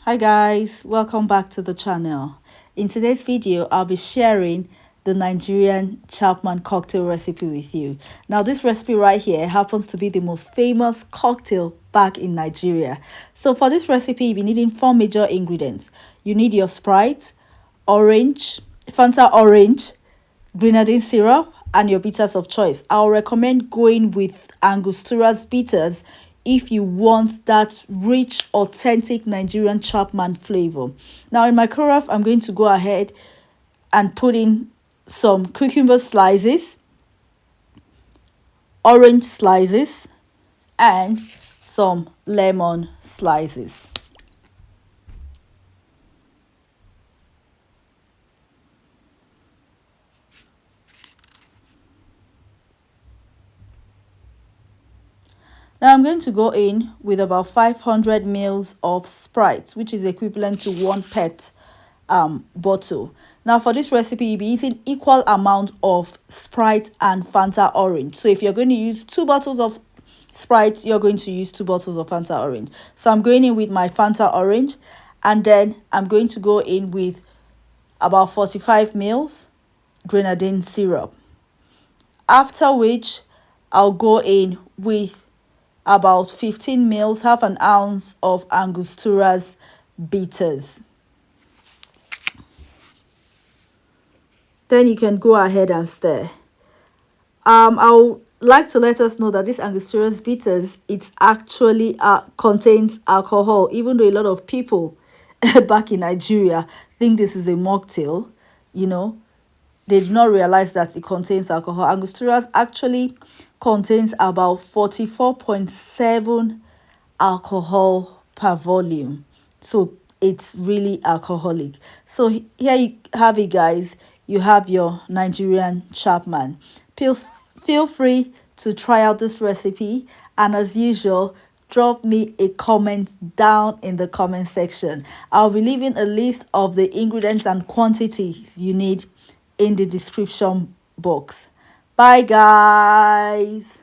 Hi guys, welcome back to the channel. In today's video, I'll be sharing the Nigerian Chapman cocktail recipe with you. Now this recipe right here happens to be the most famous cocktail back in Nigeria. So for this recipe, you'll be needing 4 major ingredients. You need your Sprite, orange, Fanta Orange, Grenadine Syrup, and your bitters of choice. I'll recommend going with Angostura Bitters if you want that rich, authentic Nigerian Chapman flavor. Now in my carafe, I'm going to go ahead and put in some cucumber slices, orange slices, and some lemon slices. Now I'm going to go in with about 500 ml of Sprite, which is equivalent to 1 pet bottle. Now for this recipe, you'll be using equal amount of Sprite and Fanta Orange. So if you're going to use 2 bottles of Sprite, you're going to use 2 bottles of Fanta Orange. So I'm going in with my Fanta Orange, and then I'm going to go in with about 45 ml Grenadine Syrup. After which, I'll go in with about 15 ml, half an ounce of Angostura's Bitters. Then you can go ahead and stir. I would like to let us know that this Angostura's Bitters, it actually contains alcohol, even though a lot of people back in Nigeria think this is a mocktail. They do not realize that it contains alcohol. Angostura's actually contains about 44.7 alcohol per volume. So it's really alcoholic. So here you have it, guys. You have your Nigerian Chapman. Feel free to try out this recipe, and as usual, drop me a comment down in the comment section. I'll be leaving a list of the ingredients and quantities you need in the description box. Bye guys.